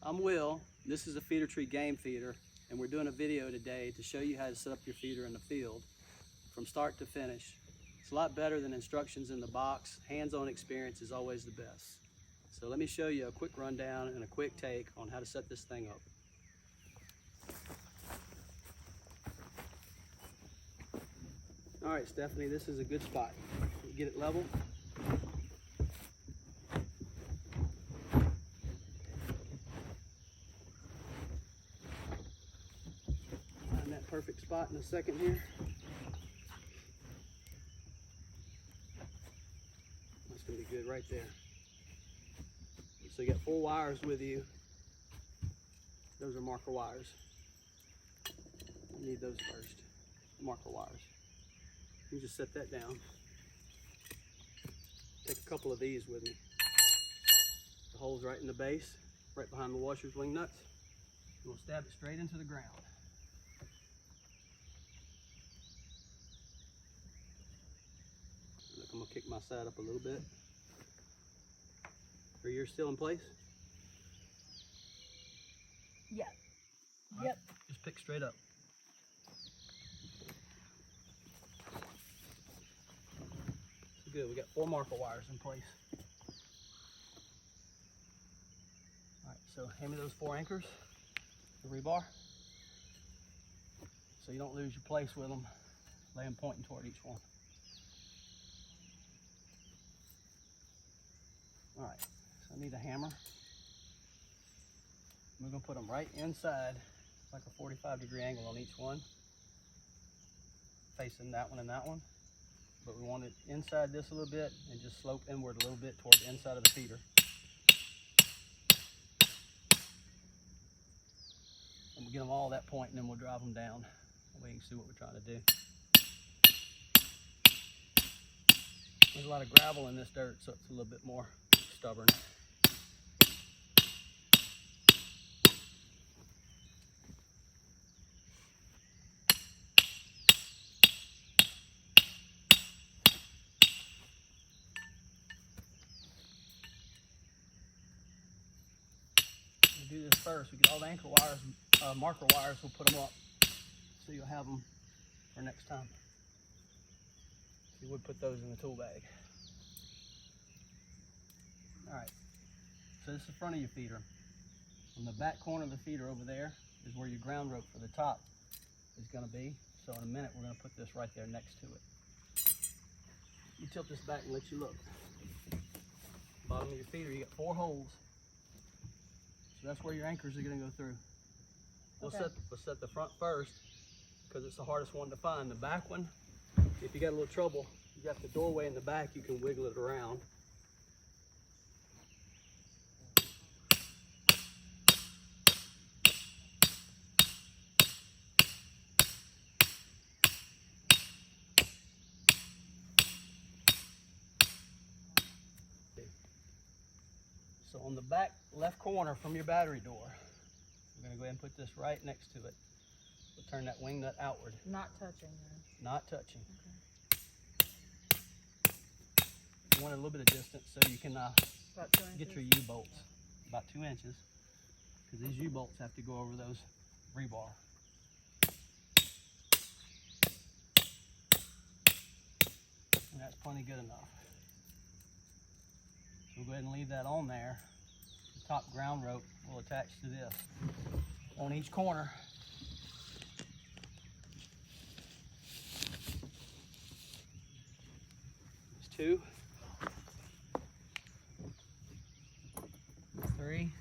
I'm Will. This is a feeder tree game feeder, and we're doing a video today to show you how to set up your feeder in the field from start to finish. It's a lot better than instructions in the box. Hands-on experience is always the best. So let me show you a quick rundown and a quick take on how to set this thing up. All right, Stephanie, this is a good spot. Get it level. Find that perfect spot in a second here. That's gonna be good right there. So you got 4 wires with you. Those are marker wires. You need those first, marker wires. You just set that down. Take a couple of these with me. The hole's right in the base, right behind the washer's wing nuts. And we'll stab it straight into the ground. Look, I'm gonna kick my side up a little bit. Are yours still in place? Yeah. Right. Yep. Just pick straight up. Good, we got 4 marker wires in place. All right, so hand me those 4 anchors, the rebar, so you don't lose your place with them. Lay them pointing toward each one. All right, so I need a hammer. We're gonna put them right inside, like a 45-degree angle on each one, facing that one and that one. But we want it inside this a little bit and just slope inward a little bit toward the inside of the feeder. And we'll get them all at that point and then we'll drive them down. That way you can see what we're trying to do. There's a lot of gravel in this dirt, so it's a little bit more stubborn. Do this first. We get all the anchor wires, marker wires, we'll put them up so you'll have them for next time. You would put those in the tool bag. All right, so this is the front of your feeder. On the back corner of the feeder over there is where your ground rope for the top is going to be. So in a minute we're going to put this right there next to it. You tilt this back and let you look. Bottom of your feeder, you got 4 holes. So that's where your anchors are going to go through. We'll set the front first because it's the hardest one to find. The back one, if you got a little trouble, you got the doorway in the back, you can wiggle it around. So on the back left corner from your battery door, we're going to go ahead and put this right next to it. We'll turn that wing nut outward. Not touching then. Not touching. Okay. You want a little bit of distance so you can About 2 inches. get your U-bolts. About 2 inches. Because these U-bolts have to go over those rebar. And that's plenty good enough. We'll go ahead and leave that on there. The top ground rope will attach to this. On each corner, there's 2, 3,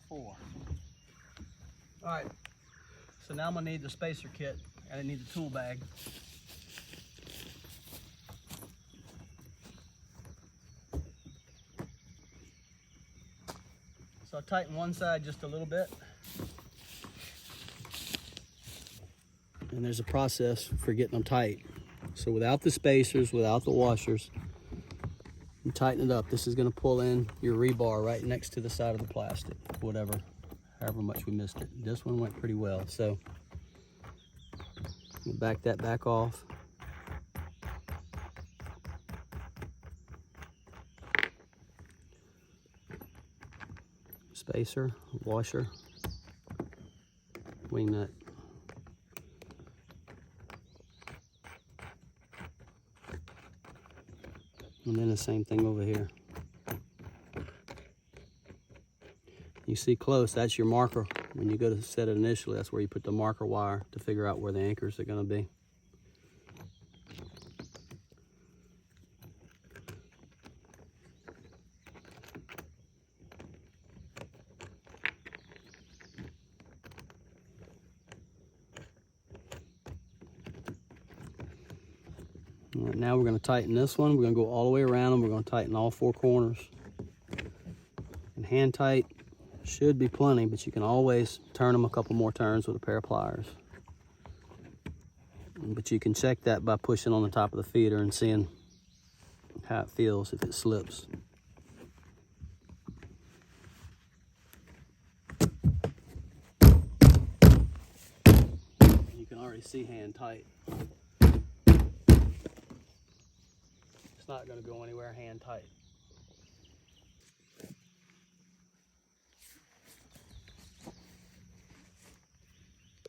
4. All right, so now I'm gonna need the spacer kit and I need the tool bag. So I'll tighten one side just a little bit. And there's a process for getting them tight. So without the spacers, without the washers, you tighten it up. This is going to pull in your rebar right next to the side of the plastic, however much we missed it. This one went pretty well. So we'll back that back off. spacer, washer, wing nut. And then the same thing over here. You see close, that's your marker. When you go to set it initially, that's where you put the marker wire to figure out where the anchors are going to be. All right, now we're going to tighten this one. We're going to go all the way around and we're going to tighten all 4 corners. And hand tight should be plenty, but you can always turn them a couple more turns with a pair of pliers. But you can check that by pushing on the top of the feeder and seeing how it feels if it slips. You can already see hand tight. It's not going to go anywhere hand tight.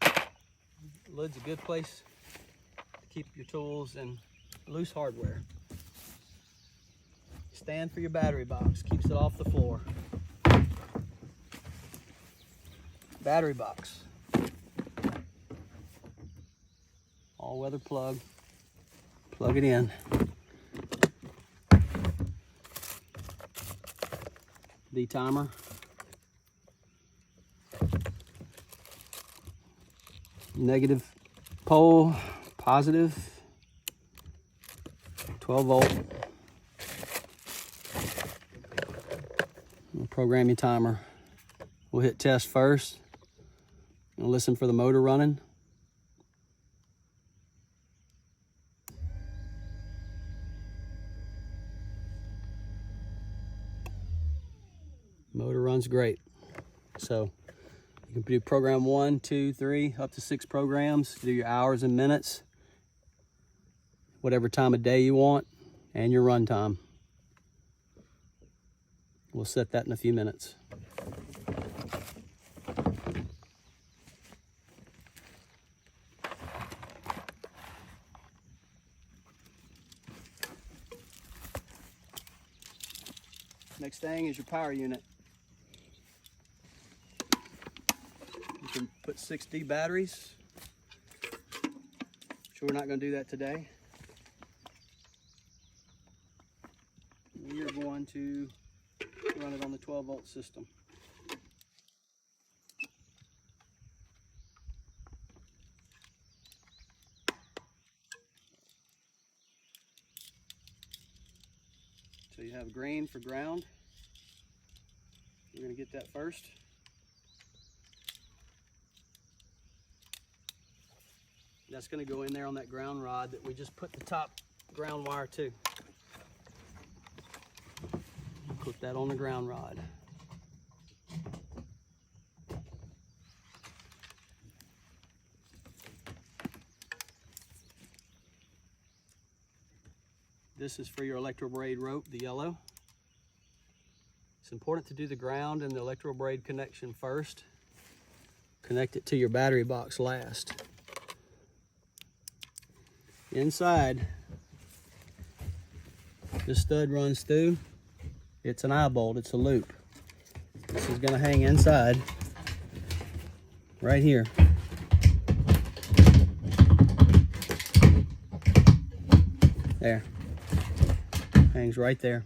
The lid's a good place to keep your tools and loose hardware. Stand for your battery box, keeps it off the floor. Battery box. All-weather plug. Plug it in. D-timer. Negative pole, positive, 12 volt. We'll program your timer. We'll hit test first and listen for the motor running. Motor runs great. So you can do program 1, 2, 3, up to 6 programs. Do your hours and minutes, whatever time of day you want, and your run time. We'll set that in a few minutes. Next thing is your power unit. You can put 6D batteries. Sure, we're not going to do that today. We are going to run it on the 12 volt system. So you have green for ground. We're going to get that first. That's going to go in there on that ground rod that we just put the top ground wire to. Put that on the ground rod. This is for your electro braid rope, the yellow. It's important to do the ground and the electro braid connection first. Connect it to your battery box last. Inside, this stud runs through. It's an eye bolt, it's a loop. This is going to hang inside, right here. There. Hangs right there.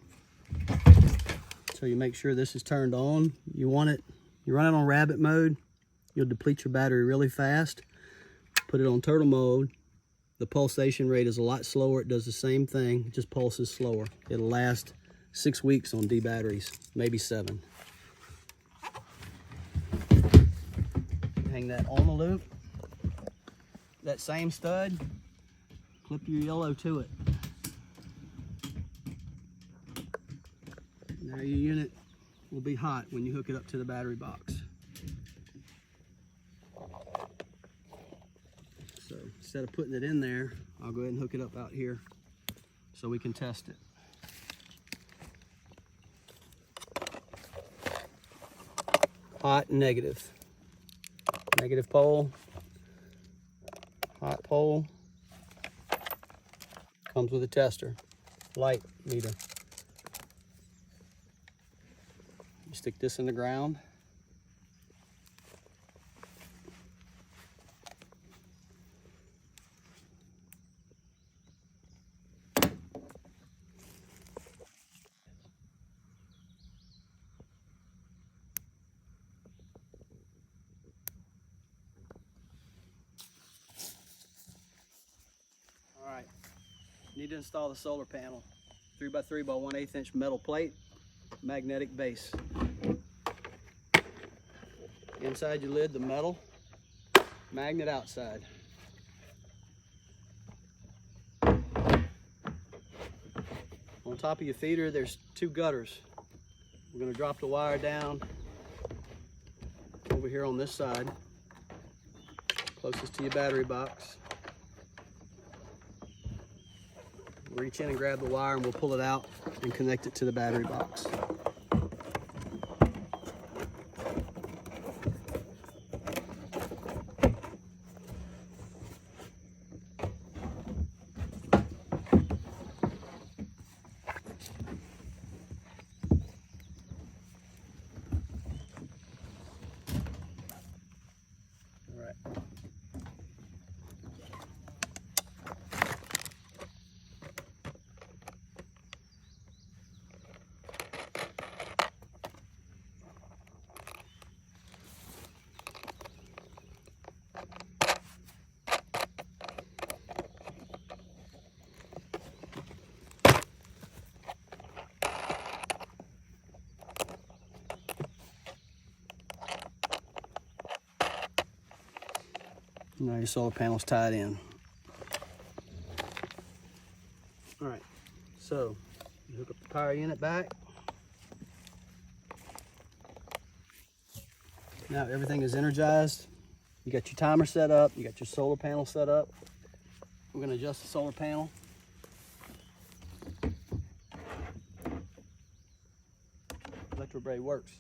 So you make sure this is turned on. You run it on rabbit mode, you'll deplete your battery really fast. Put it on turtle mode. The pulsation rate is a lot slower. It does the same thing, it just pulses slower. It'll last 6 weeks on D batteries, maybe 7. Hang that on the loop. That same stud, clip your yellow to it. Now your unit will be hot when you hook it up to the battery box. So instead of putting it in there, I'll go ahead and hook it up out here so we can test it. hot and negative. Negative pole, hot pole. Comes with a tester, light meter. You stick this in the ground. All right, need to install the solar panel. 3x3 by 1/8 inch metal plate, magnetic base. Inside your lid, the metal, magnet outside. On top of your feeder, there's 2 gutters. We're gonna drop the wire down over here on this side, closest to your battery box. Reach in and grab the wire and we'll pull it out and connect it to the battery box. All right. Now your solar panel's tied in. All right, so you hook up the power unit back. Now everything is energized. You got your timer set up, you got your solar panel set up. We're gonna adjust the solar panel. Electrobraid works.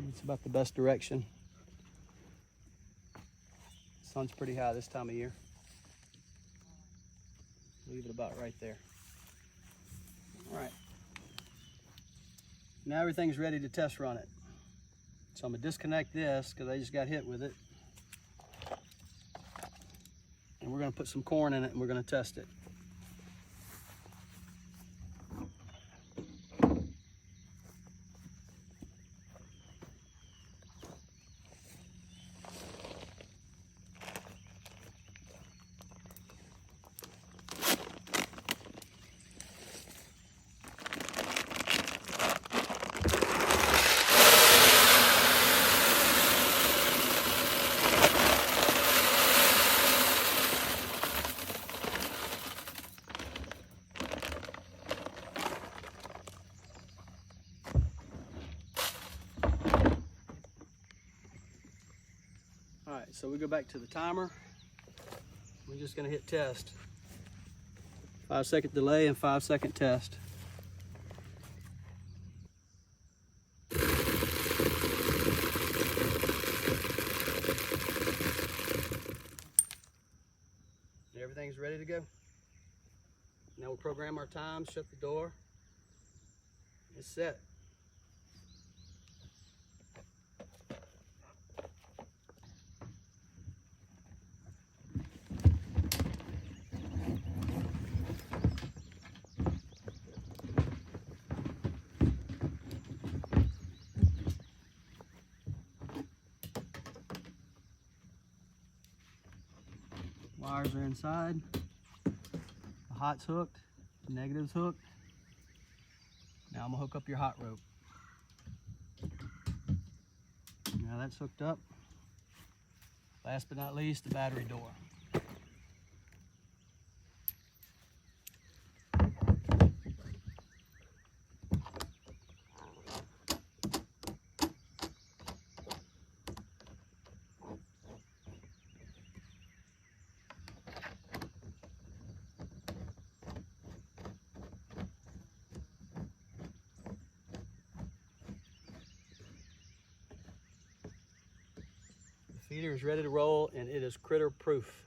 It's about the best direction. The sun's pretty high this time of year. Leave it about right there. All right. Now everything's ready to test run it. So I'm gonna disconnect this because I just got hit with it. And we're gonna put some corn in it and we're gonna test it. All right, so we go back to the timer. We're just gonna hit test. 5-second delay and 5-second test. Everything's ready to go. Now we'll program our time, shut the door. It's set. Wires are inside. The hot's hooked, the negative's hooked. Now I'm gonna hook up your hot rope. Now that's hooked up. Last but not least, the battery door. Feeder is ready to roll, and it is critter proof.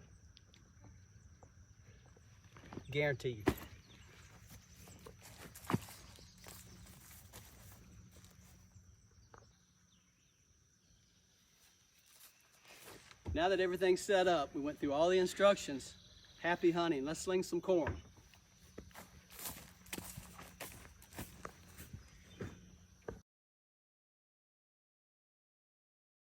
Guaranteed. Now that everything's set up, we went through all the instructions. Happy hunting. Let's sling some corn.